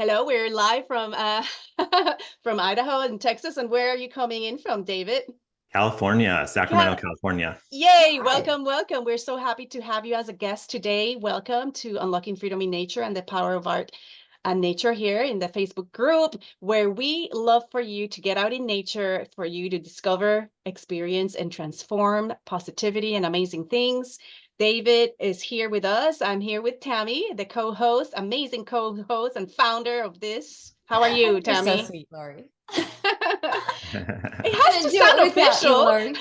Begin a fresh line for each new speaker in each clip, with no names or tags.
Hello, we're live from from Idaho and Texas. And where are you coming in from, David?
California, Sacramento,
Cal-
California.
Yay,
Hi.
welcome, welcome. We're so happy to have you as a guest today. Welcome to Unlocking Freedom in Nature and the Power of Art and Nature here in the Facebook group, where we love for you to get out in nature, for you to discover, experience, and transform positivity and amazing things. David is here with us. I'm here with Tammy, the co-host, amazing co-host and founder of this. How are you,
You're so
Tammy?
sweet, Lori.
It has to
Couldn't do
sound
it without you,
official.
Lori.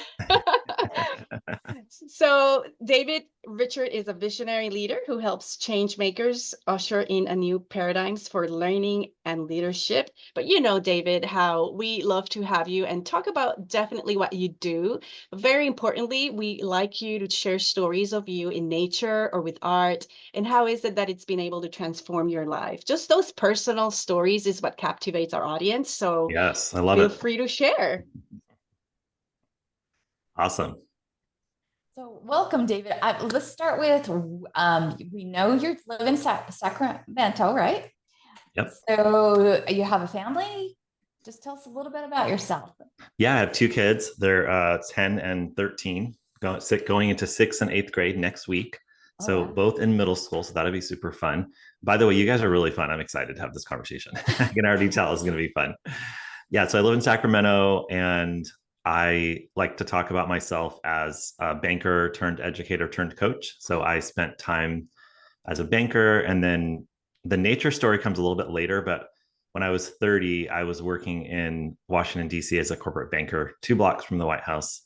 So, David Richard is a visionary leader who helps change makers usher in a new paradigms for learning and leadership. But you know, David, how we love to have you and talk about definitely what you do. Very importantly, we like you to share stories of you in nature or with art, and how is it that it's been able to transform your life. Just those personal stories is what captivates our audience. So
Yes, I love
feel
it.
free to share.
Awesome.
So, welcome, David. Let's start with we know you live in Sacramento, right?
Yep.
So, you have a family. Just tell us a little bit about yourself.
Yeah, I have two kids. They're 10 and 13, going into sixth and eighth grade next week.
Oh,
So
wow.
both in middle school. So that'll be super fun. By the way, you guys are really fun. I'm excited to have this conversation. I can already tell it's going to be fun. Yeah, so I live in Sacramento and I like to talk about myself as a banker turned educator turned coach. So I spent time as a banker. And then the nature story comes a little bit later. But when I was 30, I was working in Washington, D.C. as a corporate banker, 2 blocks from the White House.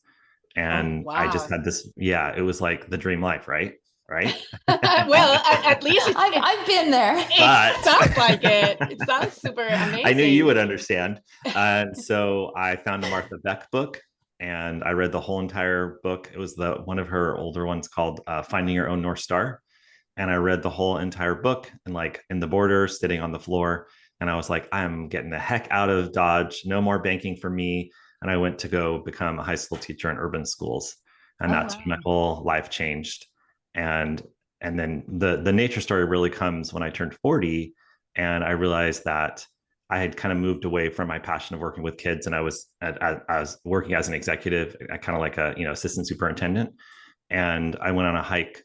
Oh,
And I just
wow.
had this, yeah, it was like the dream life, right? Right.
Well, at least
I've been there.
it
But
sounds like it. It sounds super
I knew you
amazing.
would understand. And so I found a Martha Beck book and I read the whole entire book. It was the one of her older ones called Finding Your Own North Star. And I read the whole entire book and like in the border, sitting on the floor. And I was like, I'm getting the heck out of Dodge. No more banking for me. And I went to go become a high school teacher in urban schools. And
Oh,
that's when my
wow.
whole life changed. And and then the nature story really comes when I turned 40 and I realized that I had kind of moved away from my passion of working with kids and I was working as an executive, kind of like a assistant superintendent. And I went on a hike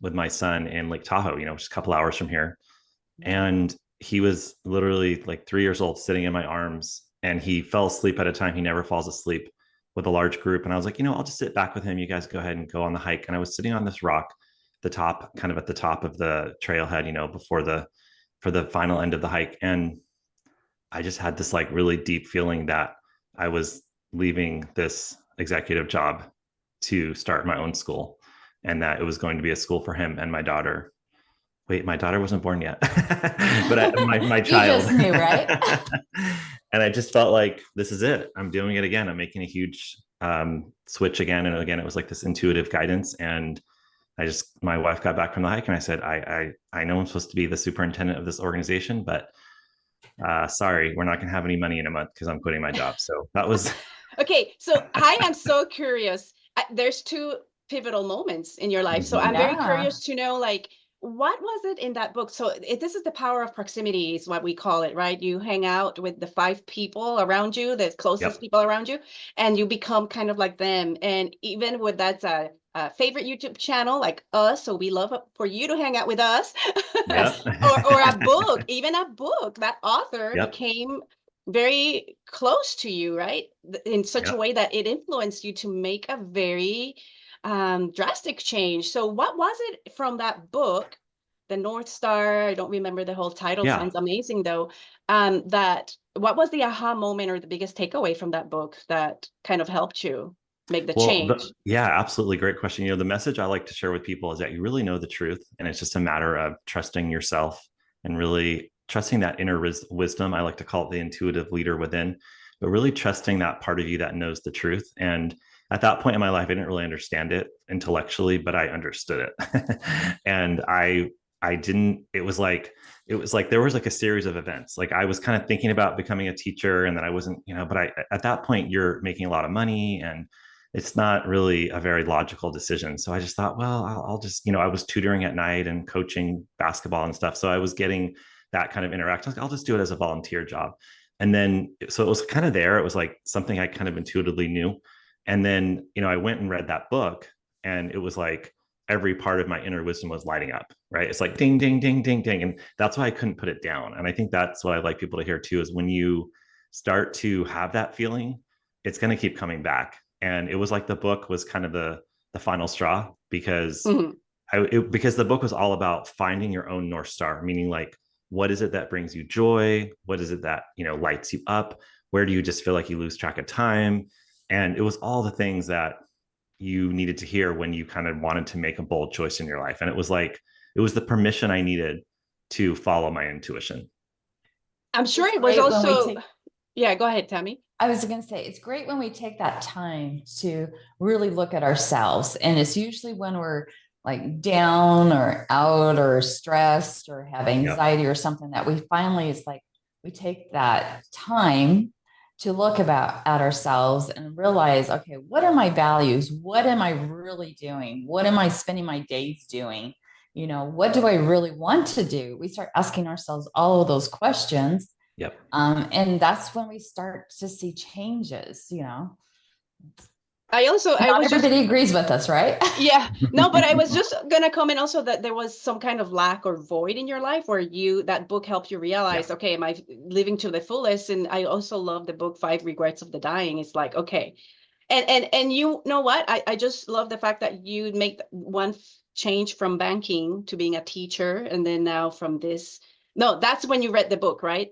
with my son in Lake Tahoe, just a couple hours from here.
Yeah.
And he was literally like 3 years old, sitting in my arms, and he fell asleep at a time he never falls asleep with a large group. And I was like, I'll just sit back with him. You guys go ahead and go on the hike. And I was sitting on this rock, the top, kind of at the top of the trailhead, before for the final end of the hike. And I just had this like really deep feeling that I was leaving this executive job to start my own school and that it was going to be a school for him and my daughter. Wait, my daughter wasn't born yet, but my
You
child.
just knew, right?
And I just felt like this is it. I'm doing it again. I'm making a huge switch again. And again, it was like this intuitive guidance. And my wife got back from the hike and I said, I know I'm supposed to be the superintendent of this organization, but sorry, we're not going to have any money in a month because I'm quitting my job. So that was.
Okay, so I am so curious. There's two pivotal moments in your life. So I'm
Mhm.
very
Yeah.
curious to know, like, what was it in that book? So this is the power of proximity, is what we call it, right? You hang out with the five people around you, the closest
Yep.
people around you, and you become kind of like them. And even with that's a favorite YouTube channel like us, so we love for you to hang out with us,
Yep.
or a book, even a book. That author
Yep.
became very close to you, right? In such a
Yep.
way that it influenced you to make a very drastic change. So, what was it from that book, The North Star? I don't remember the whole title.
Yeah.
Sounds amazing, though. That what was the aha moment or the biggest takeaway from that book that kind of helped you make the
Well,
change?
yeah, absolutely. Great question. The message I like to share with people is that you really know the truth, and it's just a matter of trusting yourself and really trusting that inner wisdom. I like to call it the intuitive leader within, but really trusting that part of you that knows the truth. And at that point in my life, I didn't really understand it intellectually, but I understood it. And I didn't, it was like there was like a series of events. Like I was kind of thinking about becoming a teacher and then I wasn't, but at that point you're making a lot of money and it's not really a very logical decision. So I just thought, well, I'll just, I was tutoring at night and coaching basketball and stuff. So I was getting that kind of interaction. I'll just do it as a volunteer job. And then, so it was kind of there. It was like something I kind of intuitively knew. And then, I went and read that book, and it was like every part of my inner wisdom was lighting up, right? It's like ding, ding, ding, ding, ding. And that's why I couldn't put it down. And I think that's what I'd like people to hear too, is when you start to have that feeling, it's going to keep coming back. And it was like the book was kind of the final straw, because because the book was all about finding your own North Star, meaning like, what is it that brings you joy? What is it that, lights you up? Where do you just feel like you lose track of time? And it was all the things that you needed to hear when you kind of wanted to make a bold choice in your life. And it was like, it was the permission I needed to follow my intuition.
I'm sure
It's
it was
great when
also, yeah, go ahead, Tammy.
I was going to say, it's great when we take that time to really look at ourselves. And it's usually when we're like down or out or stressed or have anxiety or something, that we finally, it's like we take that time to look at ourselves and realize, okay, what are my values? What am I really doing? What am I spending my days doing? What do I really want to do? We start asking ourselves all of those questions.
Yep.
And that's when we start to see changes,
I
Not
was
everybody agrees with us, right?
yeah, no, but I was just gonna comment also that there was some kind of lack or void in your life where that book helped you realize, okay, am I living to the fullest? And I also love the book Five Regrets of the Dying. It's like, okay, and you know what? I just love the fact that you make one change from banking to being a teacher, and then now from this. No, that's when you read the book, right?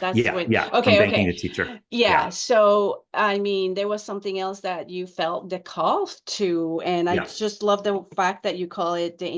That's when.
From
Okay,
banking
okay.
to teacher.
Yeah. So, I mean, there was something else that you felt the call to, and I just love the fact that you call it the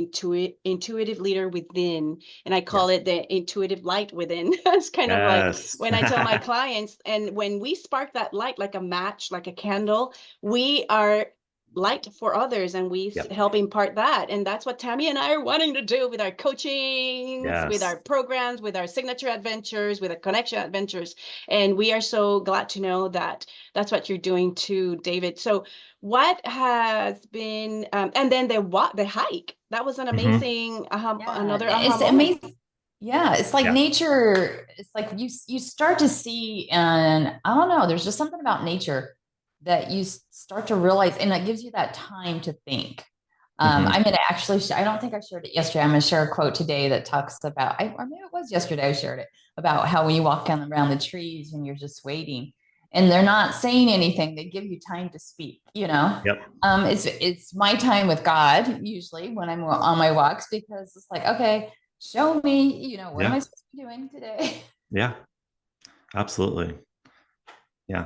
intuitive leader within, and I call it the intuitive light within. It's kind of like when I tell my clients, and when we spark that light like a match, like a candle, we are light for others, and we help impart that. And that's what Tammy and I are wanting to do with our coaching, with our programs, with our signature adventures, with our connection adventures. And we are so glad to know that that's what you're doing too, David. So what has been, and then the hike, that was an amazing, another aha moment.
Amazing. Yeah, it's like nature. It's like you start to see, and I don't know, there's just something about nature that you start to realize, and that gives you that time to think. I'm going to actually, I don't think I shared it yesterday. I'm going to share a quote today that talks about, or maybe it was yesterday I shared it, about how when you walk around the trees and you're just waiting and they're not saying anything, they give you time to speak, it's my time with God usually when I'm on my walks, because it's like, okay, show me, what am I supposed to be doing today?
Yeah, absolutely. Yeah.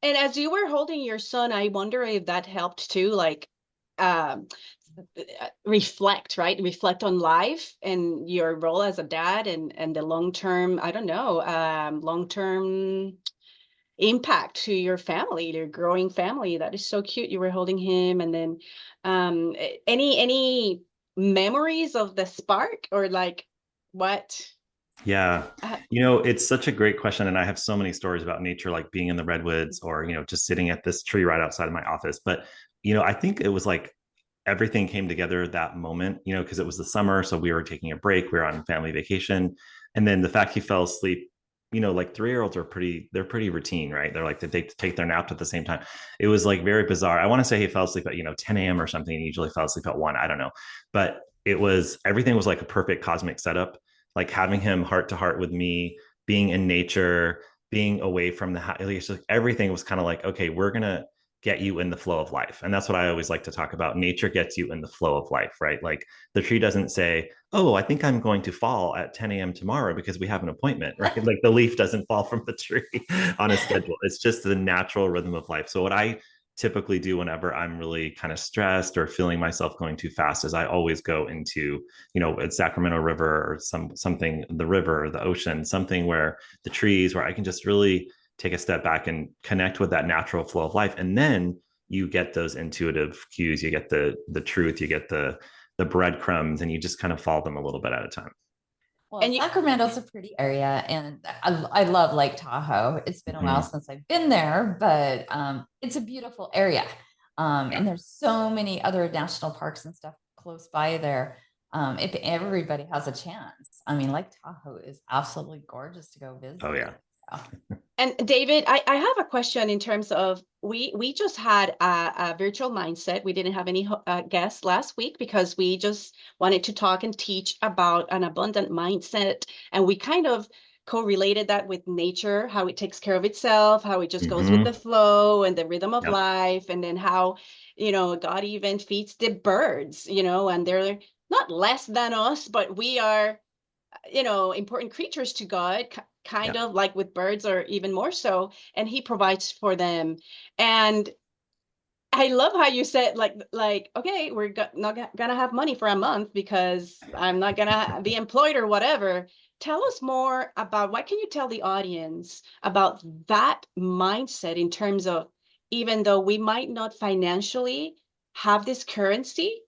And as you were holding your son, I wonder if that helped too, like reflect, right? Reflect on life and your role as a dad, and the long-term, I don't know, long-term impact to your family, your growing family. That is so cute. You were holding him, and then any memories of the spark, or like what?
Yeah. It's such a great question. And I have so many stories about nature, like being in the redwoods or, just sitting at this tree right outside of my office. But, I think it was like everything came together that moment, because it was the summer. So we were taking a break, we were on family vacation. And then the fact he fell asleep, like 3-year-olds they're pretty routine, right? They're like, they take their naps at the same time. It was like very bizarre. I want to say he fell asleep at, 10 a.m. or something. He usually fell asleep at 1. I don't know. But everything was like a perfect cosmic setup, like having him heart to heart with me, being in nature, being away from the house. Like everything was kind of like, okay, we're going to get you in the flow of life. And that's what I always like to talk about. Nature gets you in the flow of life, right? Like the tree doesn't say, oh, I think I'm going to fall at 10 a.m. tomorrow because we have an appointment, right? Like the leaf doesn't fall from the tree on a schedule. It's just the natural rhythm of life. So what I typically do whenever I'm really kind of stressed or feeling myself going too fast is I always go into, a Sacramento River or something, the river or the ocean, something where the trees, where I can just really take a step back and connect with that natural flow of life. And then you get those intuitive cues, you get the truth, you get the breadcrumbs, and you just kind of follow them a little bit at a time.
Well, Sacramento's a pretty area, and I love Lake Tahoe. It's been a while since I've been there, but it's a beautiful area. And there's so many other national parks and stuff close by there. if everybody has a chance. I mean, Lake Tahoe is absolutely gorgeous to go visit.
Oh yeah.
And David, I have a question in terms of we just had a virtual mindset. We didn't have any guests last week because we just wanted to talk and teach about an abundant mindset, and we kind of correlated that with nature, how it takes care of itself, how it just goes with the flow and the rhythm of life, and then how, God even feeds the birds, and they're not less than us, but we are, important creatures to God, kind of like with birds, or even more so, and he provides for them. And I love how you said, like, okay, we're not gonna have money for a month because I'm not gonna be employed or whatever. Tell us more about, what can you tell the audience about that mindset in terms of, even though we might not financially have this currency,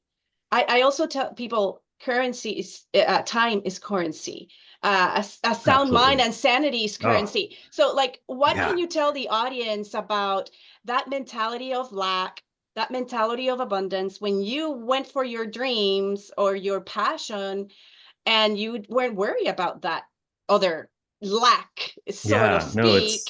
I also tell people currency is time is currency. A sound mind
Absolutely.
and sanity is currency. So, like, what can
Yeah.
you tell the audience about that mentality of lack, that mentality of abundance when you went for your dreams or your passion and you weren't worried about that other lack, so to
Yeah. No,
speak?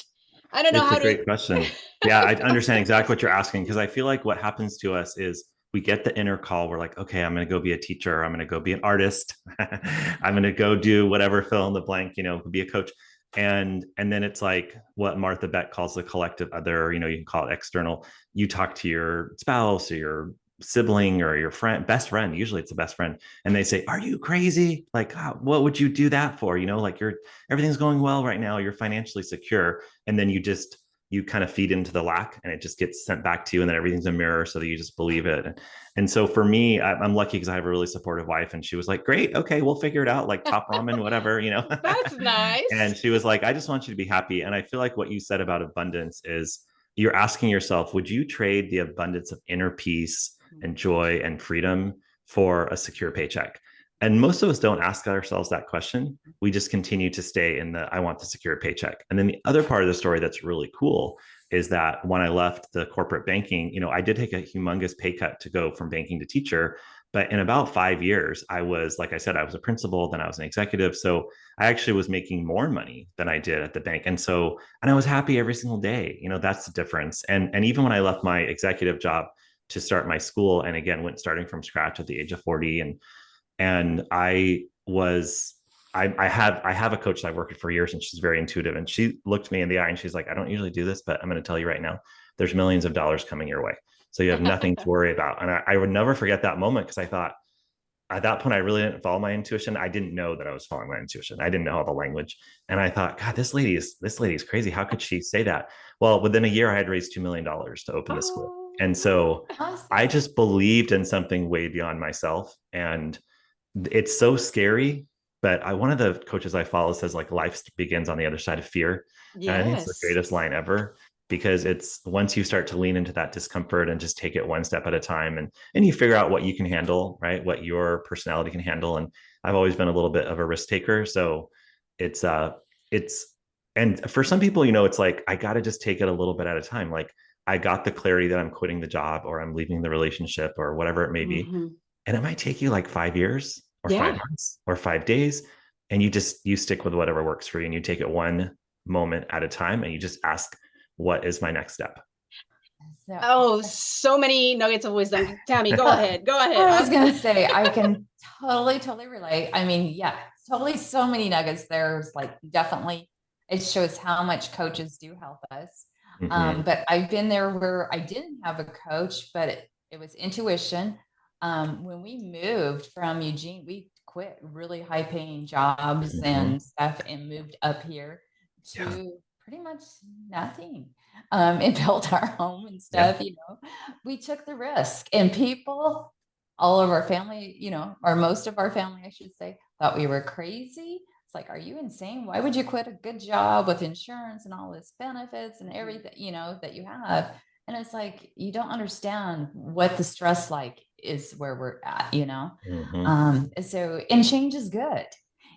I don't know
it's a
how to.
great question. Yeah, I understand exactly what you're asking, because I feel like what happens to us is we get the inner call. We're like, okay, I'm going to go be a teacher. I'm going to go be an artist. I'm going to go do whatever, fill in the blank, be a coach. And then it's like what Martha Beck calls the collective other, you can call it external. You talk to your spouse or your sibling or your best friend. Usually it's the best friend. And they say, are you crazy? Like, what would you do that for? Like everything's going well right now. You're financially secure. And then you kind of feed into the lack, and it just gets sent back to you, and then everything's a mirror so that you just believe it. And so for me, I'm lucky because I have a really supportive wife, and she was like, great, okay, we'll figure it out, like top ramen, whatever.
That's nice.
And she was like, I just want you to be happy. And I feel like what you said about abundance is you're asking yourself, would you trade the abundance of inner peace and joy and freedom for a secure paycheck? And most of us don't ask ourselves that question. We just continue to stay in the I want the secure paycheck. And then the other part of the story that's really cool is that when I left the corporate banking, I did take a humongous pay cut to go from banking to teacher. But in about 5 years, I was, like I said, I was a principal, then I was an executive. So I actually was making more money than I did at the bank. And I was happy every single day. That's the difference. And even when I left my executive job to start my school, and again, went starting from scratch at the age of 40, and I have a coach that I've worked with for years, and she's very intuitive. And she looked me in the eye and she's like, I don't usually do this, but I'm going to tell you right now, there's millions of dollars coming your way. So you have nothing to worry about. And I would never forget that moment, because I thought at that point, I really didn't follow my intuition. I didn't know that I was following my intuition. I didn't know all the language. And I thought, God, this lady is crazy. How could she say that? Well, within a year, I had raised $2 million to open the school. And so I just believed in something way beyond myself. And it's so scary, but one of the coaches I follow says, like, life begins on the other side of fear.
Yes.
And I think it's the greatest line ever, because it's once you start to lean into that discomfort and just take it one step at a time, and you figure out what you can handle, right? What your personality can handle. And I've always been a little bit of a risk taker. So it's and for some people, it's like, I got to just take it a little bit at a time. Like, I got the clarity that I'm quitting the job or I'm leaving the relationship or whatever it may be. And it might take you like 5 years or 5 months or 5 days. And you stick with whatever works for you, and you take it one moment at a time, and you just ask, what is my next step?
So many nuggets of wisdom. Tammy, go ahead. Go ahead.
I was going to say, I can totally relate. I mean, yeah, totally. So many nuggets. There's like, definitely, it shows how much coaches do help us. But I've been there where I didn't have a coach, but it was intuition. When we moved from Eugene, we quit really high paying jobs and stuff and moved up here to pretty much nothing, and built our home and stuff. We took the risk, and people, all of our family, or most of our family, I should say, thought we were crazy. It's like, are you insane? Why would you quit a good job with insurance and all this benefits and everything, that you have? And it's like, you don't understand what the stress like is where we're at, So, and change is good.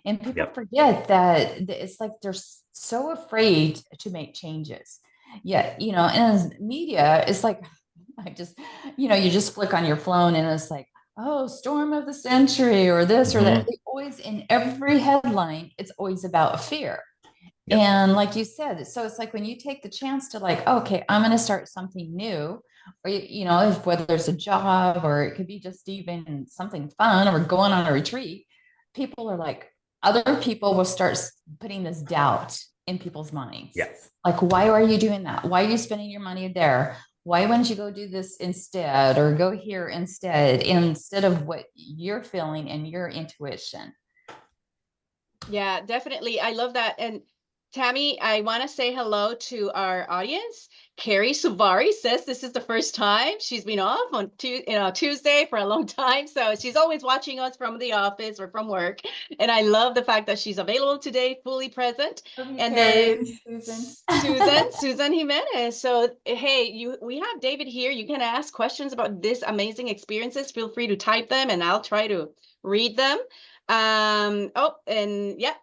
And people forget that it's like they're so afraid to make changes. Yeah, and as media, it's like, you just flick on your phone and it's like, oh, storm of the century or this or that.
Mhm.
They always, in every headline, it's always about fear.
Yep.
And like you said, so it's like when you take the chance to like, okay, I'm going to start something new, or you know, if, whether it's a job or it could be just even something fun or going on a retreat, people are like, other people will start putting this doubt in people's minds.
Yes.
Like, why are you doing that? Why are you spending your money there? Why wouldn't you go do this instead or go here instead of what you're feeling and your intuition?
Yeah, definitely. I love that. And Tammy, I want to say hello to our audience. Carrie Suvari says this is the first time she's been off on Tuesday for a long time. So she's always watching us from the office or from work. And I love the fact that she's available today, fully present. And then
Susan.
Susan Jimenez. So hey, we have David here. You can ask questions about this amazing experiences. Feel free to type them and I'll try to read them. Oh, and yeah,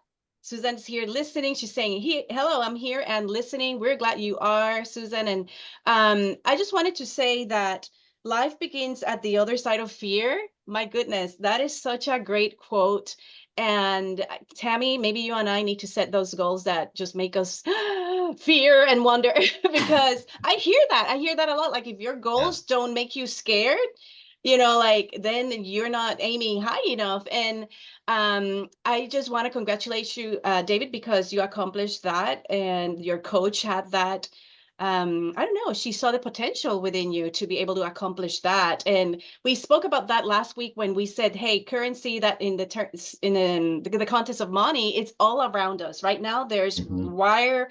Susan's here listening. She's saying, hello, I'm here and listening. We're glad you are, Susan. And I just wanted to say that life begins at the other side of fear. My goodness, that is such a great quote. And Tammy, maybe you and I need to set those goals that just make us fear and wonder because I hear that. I hear that a lot. Like if your
Yeah.
goals don't make you scared, like then you're not aiming high enough. And I just want to congratulate you, David, because you accomplished that and your coach had that. I don't know, she saw the potential within you to be able to accomplish that. And we spoke about that last week when we said, hey, currency that in the context of money, it's all around us. Right now, there's
Mhm.
wire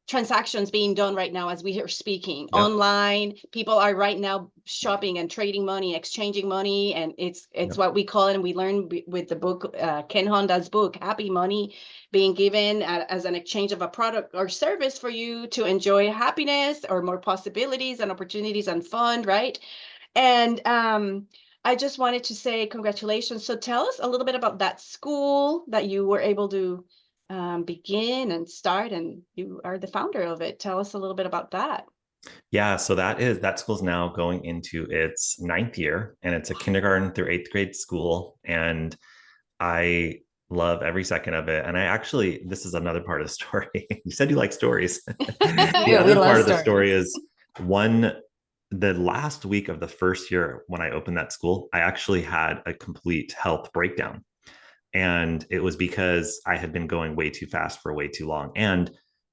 transactions being done right now as we are speaking
Yep.
online. People are right now shopping and trading money, exchanging money, and it's
Yep.
what we call it, and we learn with the book, Ken Honda's book, Happy Money, being given as an exchange of a product or service for you to enjoy happiness or more possibilities and opportunities and fun, right? And I just wanted to say congratulations. So tell us a little bit about that school that you were able to begin and start, and you are the founder of it. Tell us a little bit about that.
Yeah, so that school's now going into its ninth year, and it's a kindergarten through eighth grade school. And I love every second of it. And I actually, this is another part of the story. You said you like stories. The
We
other
love
part of the
stories.
story is the last week of the first year when I opened that school, I actually had a complete health breakdown. And it was because I had been going way too fast for way too long. And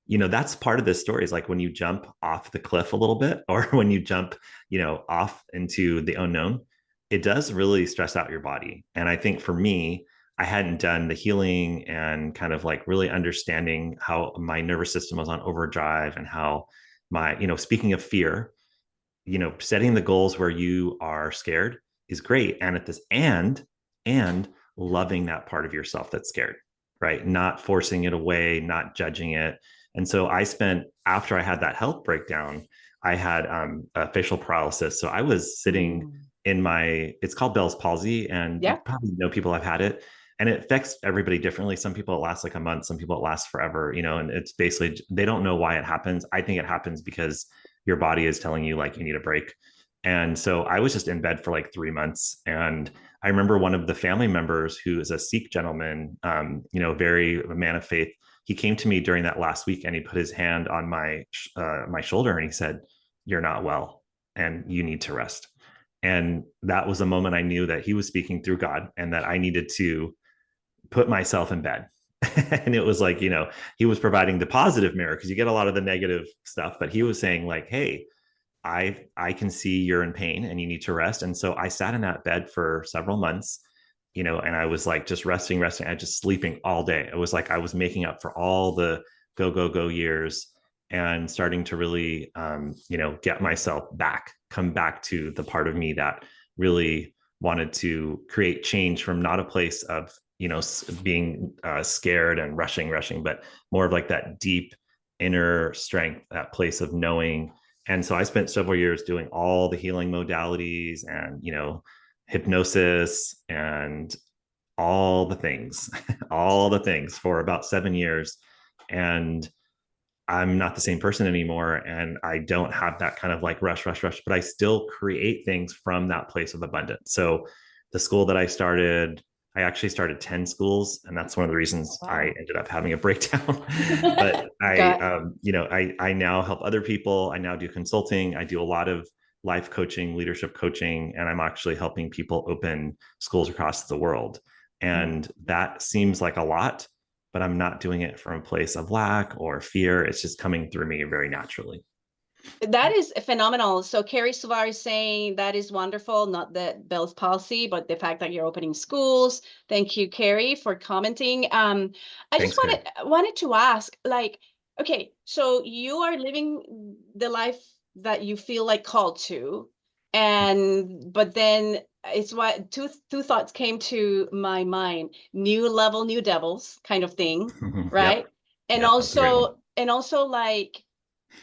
that's part of this story is like when you jump off the cliff a little bit or when you jump off into the unknown, it does really stress out your body. And I think for me, I hadn't done the healing and kind of like really understanding how my nervous system was on overdrive and how speaking of fear, setting the goals where you are scared is great. And at this and loving that part of yourself that's scared, right? Not forcing it away, not judging it. And so I spent, after I had that health breakdown, I had a facial paralysis. So I was sitting in it's called Bell's palsy. And you
Yeah.
probably know people have had it. And it affects everybody differently. Some people it lasts like a month, some people it lasts forever, and it's basically, they don't know why it happens. I think it happens because your body is telling you like you need a break. And so I was just in bed for like 3 months. And I remember one of the family members who is a Sikh gentleman, very a man of faith. He came to me during that last week and he put his hand on my shoulder and he said, "You're not well and you need to rest." And that was a moment I knew that he was speaking through God and that I needed to put myself in bed. And it was like, he was providing the positive mirror because you get a lot of the negative stuff, but he was saying like, "Hey, I can see you're in pain and you need to rest." And so I sat in that bed for several months, and I was like just resting. I just sleeping all day. It was like I was making up for all the go years and starting to really get myself come back to the part of me that really wanted to create change from not a place of being scared and rushing, but more of like that deep inner strength, that place of knowing. And so I spent several years doing all the healing modalities and hypnosis and all the things all the things for about 7 years. And I'm not the same person anymore. And I don't have that kind of like rush, but I still create things from that place of abundance. So the school that I started, I actually started 10 schools. And that's one of the reasons I ended up having a breakdown. But I now help other people. I now do consulting. I do a lot of life coaching, leadership coaching, and I'm actually helping people open schools across the world. And that seems like a lot, but I'm not doing it from a place of lack or fear. It's just coming through me very naturally.
That is phenomenal. So Carrie Suvar is saying that is wonderful, not the Bell's palsy, but the fact that you're opening schools. Thank you, Carrie, for commenting. I just
Thanks, Carrie.
wanted to ask, like, okay, so you are living the life that you feel like called to, but then it's what two thoughts came to my mind: new level, new devils, kind of thing, right?
Yep.
And
Yep, that's a great one.
also like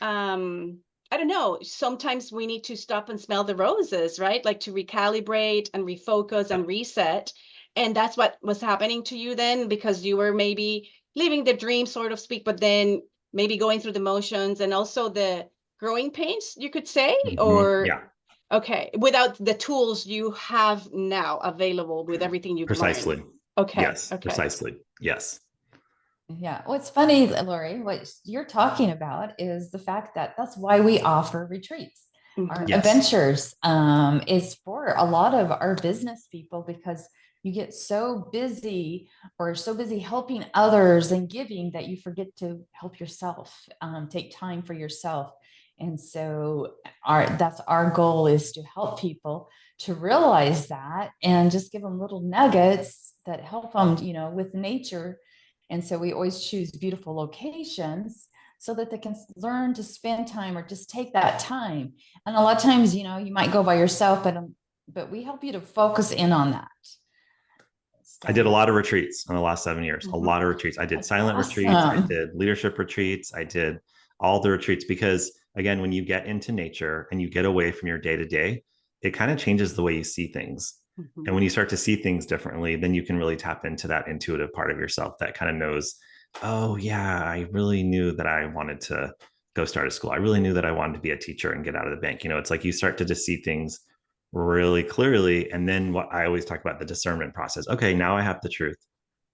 I don't know, sometimes we need to stop and smell the roses, right? Like to recalibrate and refocus and
Yep.
reset. And that's what was happening to you then, because you were maybe living the dream, sort of speak, but then maybe going through the motions and also the growing pains, you could say, or
Yeah,
okay, without the tools you have now available with everything you've learned.
precisely.
Okay,
Yes,
okay.
precisely. Yes.
Yeah. What's funny, Lori, what you're talking about is the fact that that's why we offer retreats. Our
Yes.
adventures is for a lot of our business people, because you get so busy helping others and giving that you forget to help yourself, take time for yourself. And so that's our goal, is to help people to realize that and just give them little nuggets that help them, with nature. And so we always choose beautiful locations so that they can learn to spend time or just take that time. And a lot of times, you might go by yourself, but we help you to focus in on that.
I did a lot of retreats in the last 7 years, a lot of retreats. I did
That's
silent retreats. I did leadership retreats. I did all the retreats because, again, when you get into nature and you get away from your day to day, it kind of changes the way you see things. And when you start to see things differently, then you can really tap into that intuitive part of yourself that kind of knows, oh, yeah, I really knew that I wanted to go start a school. I really knew that I wanted to be a teacher and get out of the bank. It's like you start to just see things really clearly. And then what I always talk about, the discernment process. Okay, now I have the truth.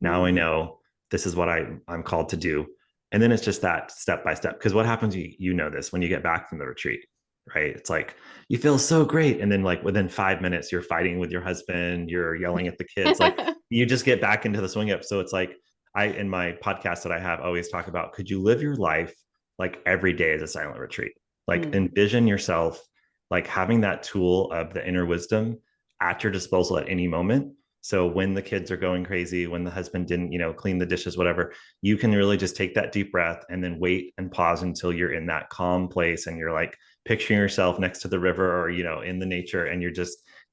Now I know this is what I'm called to do. And then it's just that step by step. Because what happens, you know this, when you get back from the retreat, right? It's like you feel so great. And then like within 5 minutes, you're fighting with your husband, you're yelling at the kids, like you just get back into the swing up. So it's like in my podcast that I have, always talk about, could you live your life like every day as a silent retreat? Like envision yourself like having that tool of the inner wisdom at your disposal at any moment. So when the kids are going crazy, when the husband didn't, clean the dishes, whatever, you can really just take that deep breath and then wait and pause until you're in that calm place and you're like picturing yourself next to the river or, in the nature, and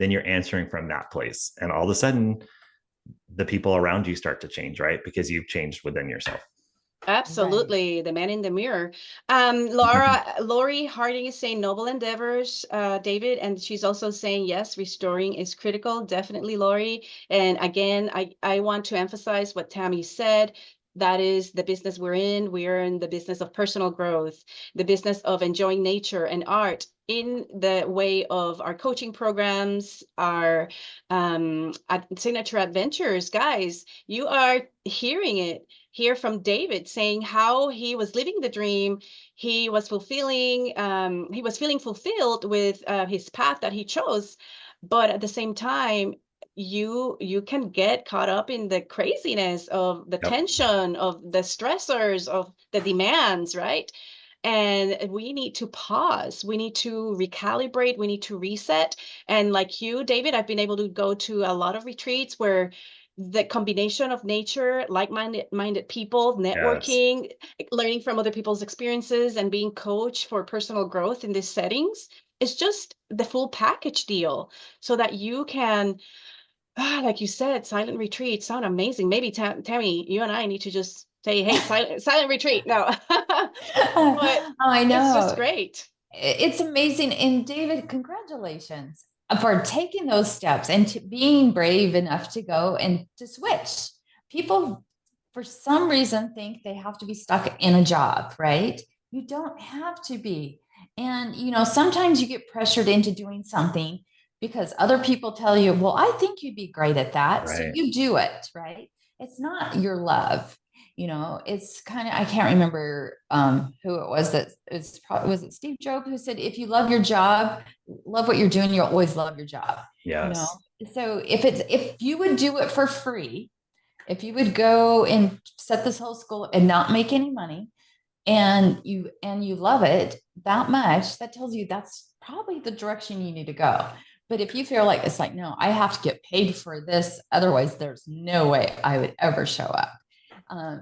then you're answering from that place. And all of a sudden, the people around you start to change, right? Because you've changed within yourself.
Absolutely, right. The man in the mirror. Lori Harding is saying noble endeavors, David, and she's also saying yes, restoring is critical. Definitely, Lori. And again, I want to emphasize what Tammy said. That is the business we're in. We are in the business of personal growth, the business of enjoying nature and art in the way of our coaching programs, our signature adventures. Guys, you are hearing it here from David saying how he was living the dream. He was feeling fulfilled with his path that he chose. But at the same time, you can get caught up in the craziness of the tension, of the stressors, of the demands, right? And we need to pause. We need to recalibrate. We need to reset. And like you, David, I've been able to go to a lot of retreats where the combination of nature, like-minded people, networking, learning from other people's experiences, and being coached for personal growth in these settings is just the full package deal, so that you can, like you said, silent retreats sound amazing. Maybe Tammy, you and I need to just say, hey, silent retreat. No, but
I know.
It's just great.
It's amazing. And David, congratulations for taking those steps and to being brave enough to go and to switch. People, for some reason, think they have to be stuck in a job, right? You don't have to be. And, sometimes you get pressured into doing something because other people tell you, well, I think you'd be great at that. So
Right.
you do it, right? It's not your love. It's kind of, I can't remember who it was that it's probably, was it Steve Jobs who said, if you love your job, love what you're doing, you'll always love your job.
Yes.
So if you would do it for free, if you would go and set this whole school and not make any money, and you love it that much, that tells you that's probably the direction you need to go. But if you feel like it's like, no, I have to get paid for this, otherwise there's no way I would ever show up.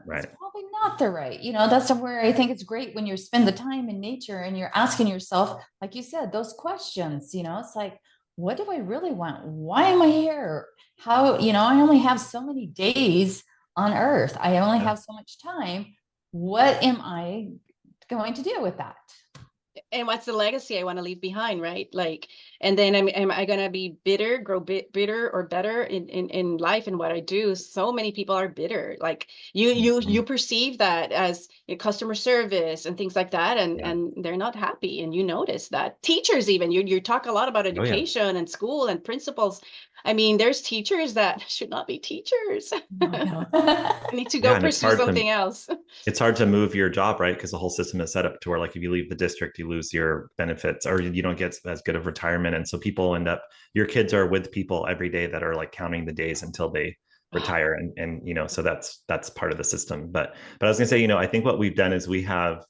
Right.
It's probably not the right, that's where I think it's great when you spend the time in nature and you're asking yourself, like you said, those questions. It's like, what do I really want? Why am I here? How, I only have so many days on earth. I only have so much time. What am I going to do with that?
And what's the legacy I want to leave behind, right? Like, and then am I going to be bitter, grow bitter or better in life and what I do? So many people are bitter. Like you perceive that as customer service and things like that, and they're not happy, and you notice that. Teachers, even you talk a lot about education and school and principals. I mean, there's teachers that should not be teachers.
No.
Need to go pursue something else.
It's hard to move your job, right? Because the whole system is set up to where, like, if you leave the district, you lose your benefits or you don't get as good of retirement. And so people end up, your kids are with people every day that are like counting the days until they retire. And so that's part of the system. But I was gonna say, I think what we've done is we have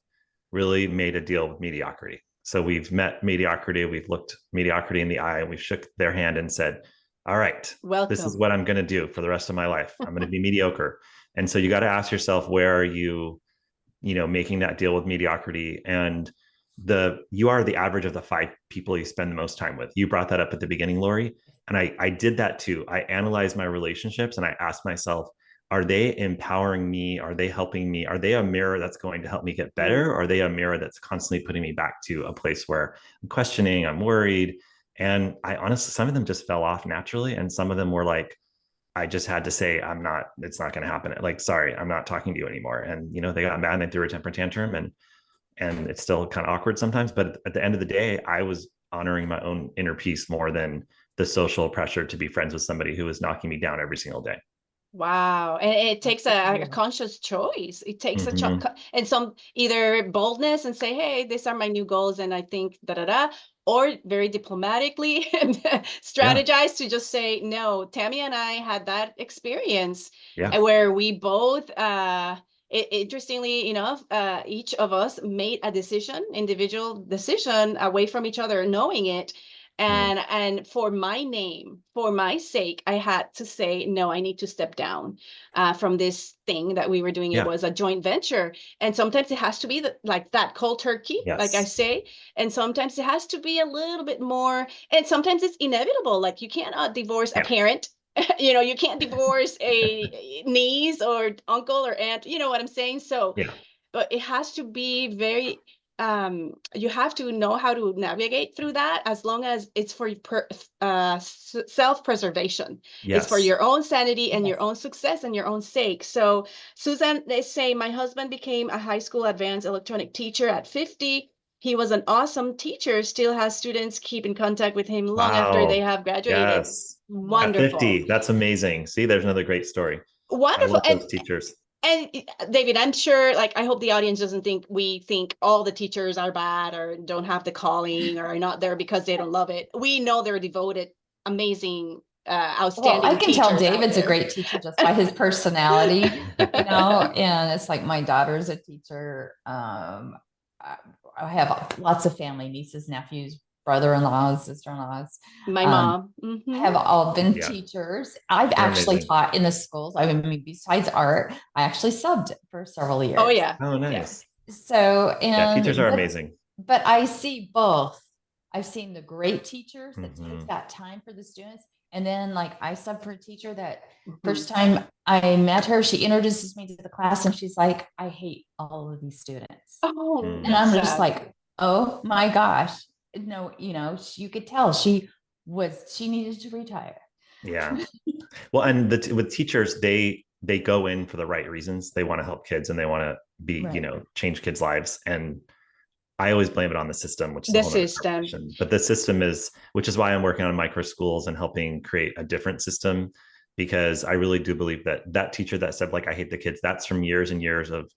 really made a deal with mediocrity. So we've met mediocrity, we've looked mediocrity in the eye, and we've shook their hand and said, all right,
welcome.
This is what I'm going to do for the rest of my life. I'm going to be mediocre. And so you got to ask yourself, where are you, making that deal with mediocrity? And you are the average of the 5 people you spend the most time with. You brought that up at the beginning, Lori. And I did that too. I analyzed my relationships and I asked myself, are they empowering me? Are they helping me? Are they a mirror that's going to help me get better? Or are they a mirror that's constantly putting me back to a place where I'm questioning, I'm worried? And I honestly, some of them just fell off naturally. And some of them were like, I just had to say, it's not going to happen. Like, sorry, I'm not talking to you anymore. And, they got mad and they threw a temper tantrum, and it's still kind of awkward sometimes. But at the end of the day, I was honoring my own inner peace more than the social pressure to be friends with somebody who was knocking me down every single day.
Wow. And it takes a conscious choice. It takes and some either boldness and say, hey, these are my new goals. And I think or very diplomatically and strategize to just say, no. Tammy and I had that experience where we both, interestingly enough, each of us made a individual decision away from each other, knowing it. And for my name, for my sake, I had to say, no, I need to step down from this thing that we were doing. It was a joint venture. And sometimes it has to be like that cold turkey, like I say. And sometimes it has to be a little bit more. And sometimes it's inevitable. Like you cannot divorce a parent. You can't divorce a niece or uncle or aunt. You know what I'm saying? So, but it has to be very... you have to know how to navigate through that, as long as it's for self-preservation. It's for your own sanity and your own success and your own sake. So Susan, they say, my husband became a high school advanced electronic teacher at 50. He was an awesome teacher, still has students keep in contact with him long after they have graduated. Wonderful.
At 50, that's amazing. See, there's another great story.
Wonderful.
I love those teachers.
And David, I'm sure, like, I hope the audience doesn't think we think all the teachers are bad or don't have the calling or are not there because they don't love it. We know they're devoted, amazing, outstanding.
Well, I can tell David's a great teacher just by his personality, and it's like my daughter's a teacher. I have lots of family, nieces, nephews, brother-in-laws, sister-in-laws.
My mom
have all been teachers. I've actually taught in the schools. I mean, besides art, I actually subbed for several years.
Oh yeah.
Oh, nice.
So, and
teachers are amazing.
But I see both. I've seen the great teachers that take that time for the students. And then, like, I subbed for a teacher that first time I met her, she introduces me to the class and she's like, I hate all of these students.
Oh,
and I'm just like, oh my gosh. No, you could tell she needed to retire.
Yeah. Well, and with teachers, they they go in for the right reasons. They want to help kids and they want to be,
Right.
change kids' lives. And I always blame it on the system, which is a
The
whole other
system.
conversation. But the system is, which is why I'm working on micro schools and helping create a different system, because I really do believe that that teacher that said, like, I hate the kids, that's from years and years of,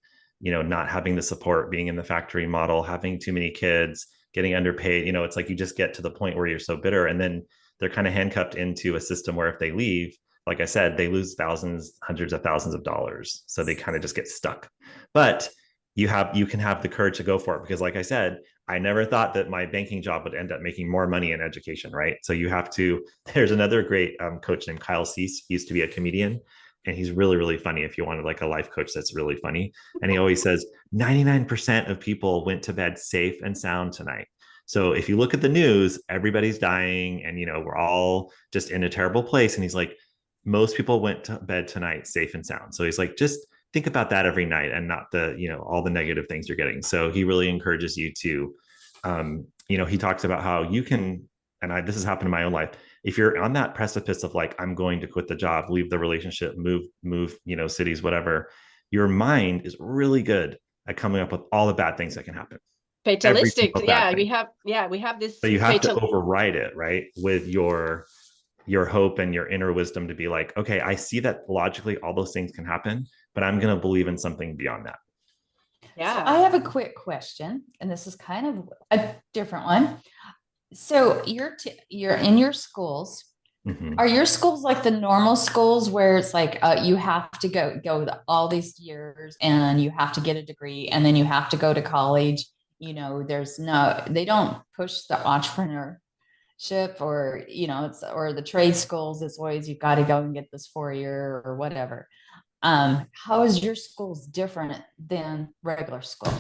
not having the support, being in the factory model, having too many kids, getting underpaid. It's like you just get to the point where you're so bitter. And then they're kind of handcuffed into a system where if they leave, like I said, they lose thousands, hundreds of thousands of dollars. So they kind of just get stuck. But you can have the courage to go for it, because like I said, I never thought that my banking job would end up making more money in education, right? So you have to. There's another great coach named Kyle Cease. He used to be a comedian, and he's really, really funny. If you wanted like a life coach that's really funny, and he always says 99% of people went to bed safe and sound tonight. So if you look at the news, everybody's dying, and we're all just in a terrible place. And he's like, most people went to bed tonight safe and sound. So he's like, just think about that every night and not the, all the negative things you're getting. So he really encourages you to, he talks about how you can, and this has happened in my own life. If you're on that precipice of like, I'm going to quit the job, leave the relationship, move, cities, whatever, your mind is really good at coming up with all the bad things that can happen.
Fatalistic. Yeah, we have this.
But you have to override it, right? With your hope and your inner wisdom to be like, okay, I see that logically all those things can happen, but I'm going to believe in something beyond that.
Yeah. So I have a quick question, and this is kind of a different one. So you're in your schools. Mm-hmm. Are your schools like the normal schools where it's like you have to go all these years and you have to get a degree and then you have to go to college? They don't push the entrepreneurship or or the trade schools. It's always you've got to go and get this 4-year or whatever. How is your schools different than regular school?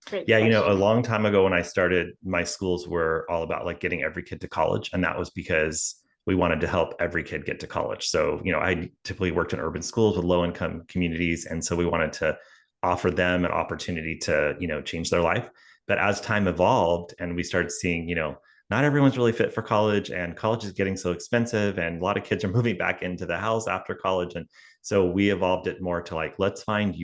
Great question. A long time ago when I started, my schools were all about like getting every kid to college. And that was because we wanted to help every kid get to college. So, I typically worked in urban schools with low income communities. And so we wanted to offer them an opportunity to, change their life. But as time evolved and we started seeing, not everyone's really fit for college, and college is getting so expensive, and a lot of kids are moving back into the house after college. And so we evolved it more to like, let's find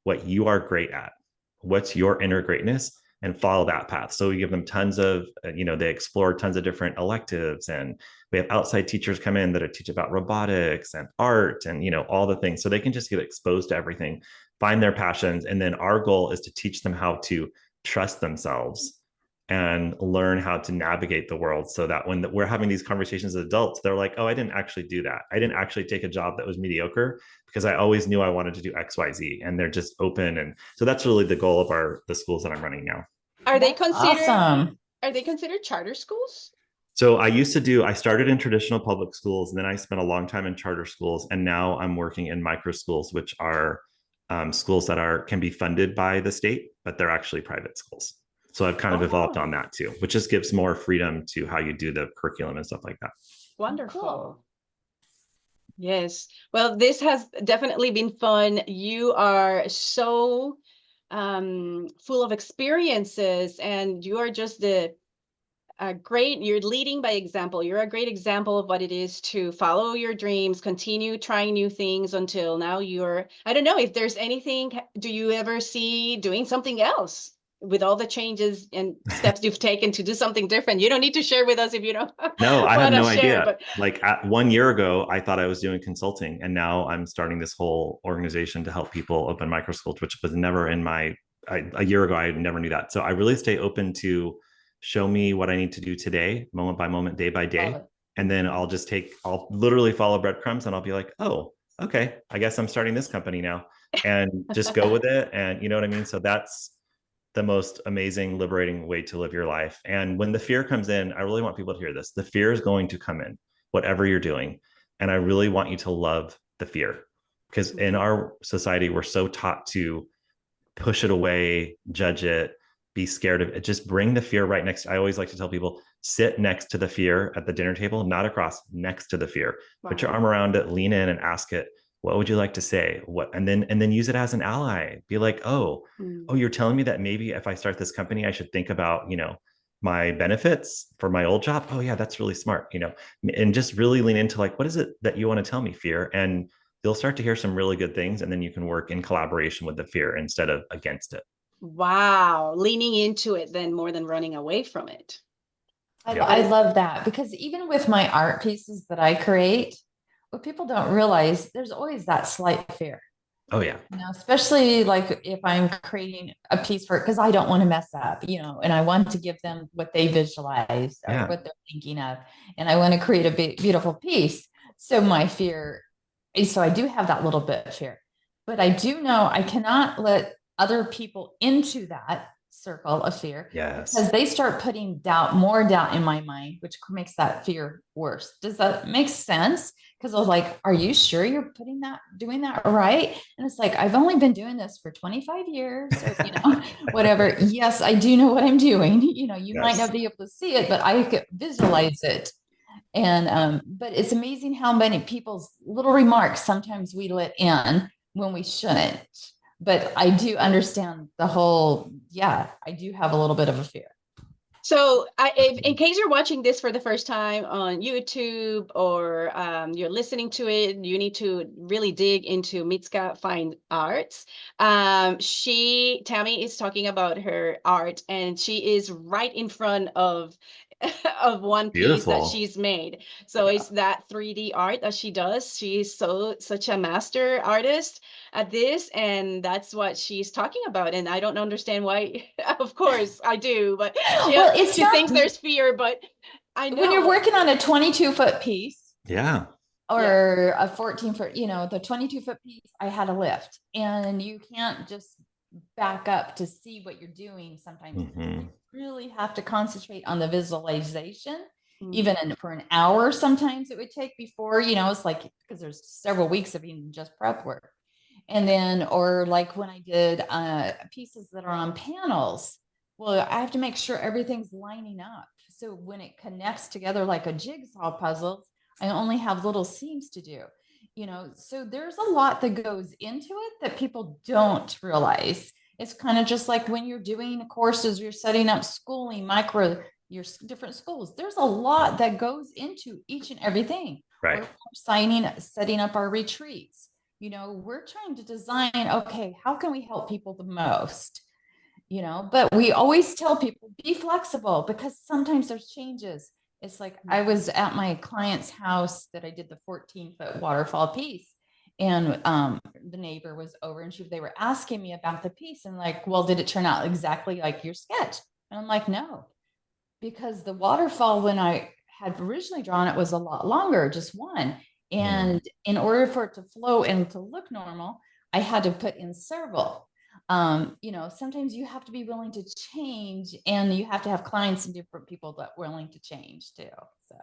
what you are great at. What's your inner greatness, and follow that path. So we give them tons of, they explore tons of different electives, and we have outside teachers come in that teach about robotics and art and, all the things. So they can just get exposed to everything, find their passions. And then our goal is to teach them how to trust themselves and learn how to navigate the world, so that when we're having these conversations as adults, they're like, oh, I didn't actually do that. I didn't actually take a job that was mediocre because I always knew I wanted to do X, Y, Z. And they're just open. And so that's really the goal of the schools that I'm running now.
Are they considered charter schools?
So I started in traditional public schools, and then I spent a long time in charter schools. And now I'm working in micro schools, which are schools that can be funded by the state, but they're actually private schools. So I've kind of evolved on that too, which just gives more freedom to how you do the curriculum and stuff like that.
Wonderful. Cool. Yes. Well, this has definitely been fun. You are so full of experiences, and you are just you're leading by example. You're a great example of what it is to follow your dreams, continue trying new things until now I don't know if there's anything, do you ever see doing something else? With all the changes and steps you've taken to do something different? You don't need to share with us if you don't.
No, I have no idea. But like 1 year ago, I thought I was doing consulting, and now I'm starting this whole organization to help people open micro schools, which was never in a year ago. I never knew that. So I really stay open to show me what I need to do today, moment by moment, day by day. And then I'll literally follow breadcrumbs, and I'll be like, oh, okay, I guess I'm starting this company now, and just go with it. And you know what I mean? So that's the most amazing, liberating way to live your life. And when the fear comes in, I really want people to hear this. The fear is going to come in, whatever you're doing. And I really want you to love the fear, because in our society, we're so taught to push it away, judge it, be scared of it. Just bring the fear right next. I always like to tell people, sit next to the fear at the dinner table, not across, next to the fear. Wow. Put your arm around it, lean in and ask it, what would you like to say? And then use it as an ally. Be like, oh, you're telling me that maybe if I start this company, I should think about, my benefits for my old job. Oh yeah, that's really smart, and just really lean into like, what is it that you want to tell me, fear? And you'll start to hear some really good things, and then you can work in collaboration with the fear instead of against it.
Wow. Leaning into it then more than running away from it.
I love that, because even with my art pieces that I create, what people don't realize, there's always that slight fear.
Oh yeah.
Especially like if I'm creating a piece for it, because I don't want to mess up, and I want to give them what they visualize or what they're thinking of. And I want to create a beautiful piece. So my fear is, so I do have that little bit of fear, but I do know I cannot let other people into that circle of fear.
Yes.
Because they start putting more doubt in my mind, which makes that fear worse. Does that make sense? Because I was like, are you sure you're doing that right? And it's like, I've only been doing this for 25 years or, whatever. Yes, I do know what I'm doing. You might not be able to see it, but I could visualize it. And, but it's amazing how many people's little remarks sometimes we let in when we shouldn't. But I do understand the whole, I do have a little bit of a fear.
So in case you're watching this for the first time on YouTube, or you're listening to it, you need to really dig into Mitska Fine Arts. Tammy is talking about her art, and she is right in front of of one piece that she's made. So it's that 3D art that she does. She's such a master artist at this, and that's what she's talking about. And I don't understand why. Of course I do, but she thinks there's fear, but I know
when you're working on a 22-foot piece, or a 14-foot, the 22-foot piece, I had a lift, and you can't just back up to see what you're doing. Sometimes you really have to concentrate on the visualization, even for an hour. Sometimes it would take before, it's like, because there's several weeks of even just prep work. And then, or like when I did pieces that are on panels, well, I have to make sure everything's lining up. So when it connects together like a jigsaw puzzle, I only have little seams to do, so there's a lot that goes into it that people don't realize. It's kind of just like when you're doing courses, you're setting up schooling, your different schools. There's a lot that goes into each and everything.
Right.
We're setting up our retreats. We're trying to design, okay, how can we help people the most? But we always tell people, be flexible, because sometimes there's changes. It's like, I was at my client's house that I did the 14-foot waterfall piece, and the neighbor was over, and they were asking me about the piece, and like, well, did it turn out exactly like your sketch? And I'm like, no, because the waterfall, when I had originally drawn it, was a lot longer, just one. And in order for it to flow and to look normal, I had to put in several. Sometimes you have to be willing to change, and you have to have clients and different people that are willing to change too. So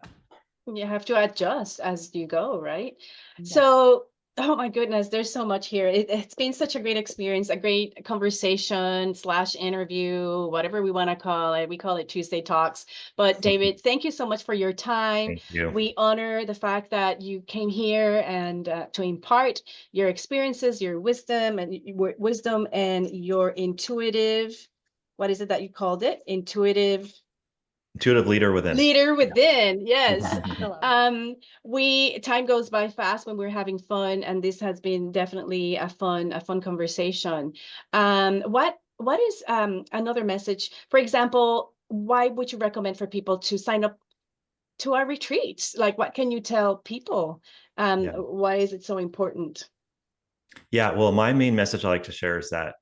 you have to adjust as you go, right? Yes. So, oh my goodness, there's so much here. It's been such a great experience, a great conversation / interview, whatever we want to call it. We call it Tuesday Talks. But David, thank you so much for your time.
Thank you.
We honor the fact that you came here and to impart your experiences, your wisdom, and your intuitive. What is it that you called it? Intuitive
leader within.
Leader within, yes. Time goes by fast when we're having fun, and this has been definitely a fun conversation. What is another message? For example, why would you recommend for people to sign up to our retreats? Like, what can you tell people? Why is it so important?
Yeah, well, my main message I like to share is that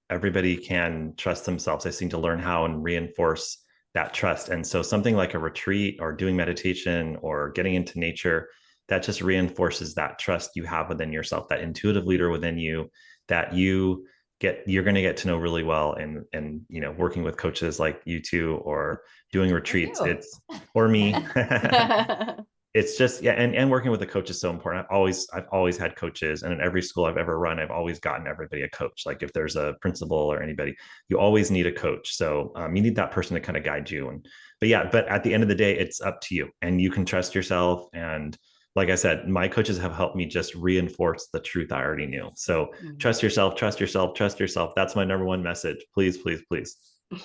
everybody can trust themselves. They seem to learn how and reinforce that trust. And so something like a retreat or doing meditation or getting into nature, that just reinforces that trust you have within yourself, that intuitive leader within you, that you're going to get to know really well. And working with coaches like you two, or doing retreats, or me. It's just, and working with a coach is so important. I've always had coaches, and in every school I've ever run, I've always gotten everybody a coach. Like if there's a principal or anybody, you always need a coach. So you need that person to kind of guide you. But at the end of the day, it's up to you, and you can trust yourself. And like I said, my coaches have helped me just reinforce the truth I already knew. So trust yourself, trust yourself, trust yourself. That's my number one message. Please, please, please.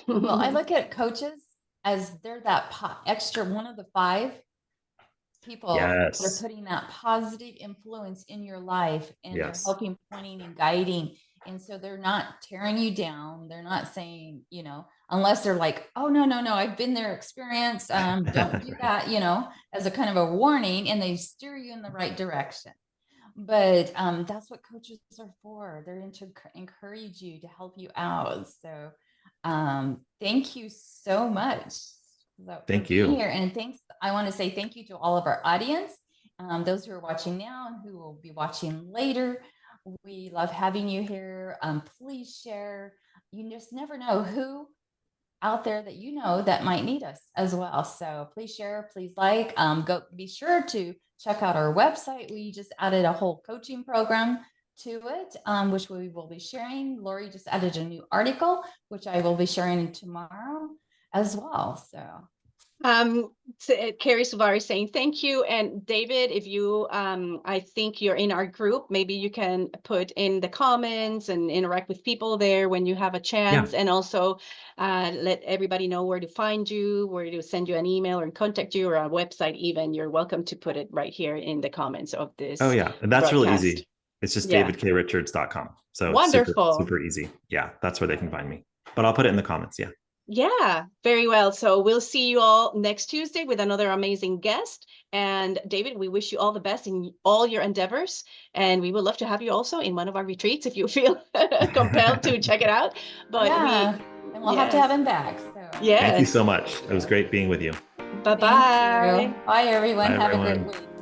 Well, I look at coaches as they're that extra one of the five people that are putting that positive influence in your life, and they're helping, pointing, and guiding. And so they're not tearing you down. They're not saying, unless they're like, oh, no, I've been there, experienced. Don't do that, as a kind of a warning, and they steer you in the right direction. But that's what coaches are for. They're to encourage you, to help you out. So thank you so much.
Thank you.
Here. And thanks. I want to say thank you to all of our audience, those who are watching now and who will be watching later. We love having you here. Please share. You just never know who out there that that might need us as well. So please share, please like, go be sure to check out our website. We just added a whole coaching program to it, which we will be sharing. Lori just added a new article, which I will be sharing tomorrow as well. So
Carrie Suvari saying thank you. And David, if you I think you're in our group, maybe you can put in the comments and interact with people there when you have a chance. And also let everybody know where to find you, where to send you an email or contact you, or a website even. You're welcome to put it right here in the comments of this.
Oh yeah, and that's really easy. It's just davidkrichards.com. So
wonderful.
It's super easy. Yeah, that's where they can find me. But I'll put it in the comments. Yeah.
Yeah, very well. So we'll see you all next Tuesday with another amazing guest. And David, we wish you all the best in all your endeavors. And we would love to have you also in one of our retreats if you feel compelled to check it out. But
and we'll have to have him back. So
yes.
Thank you so much. It was great being with you.
Bye-bye.
Bye, everyone. Have a great week.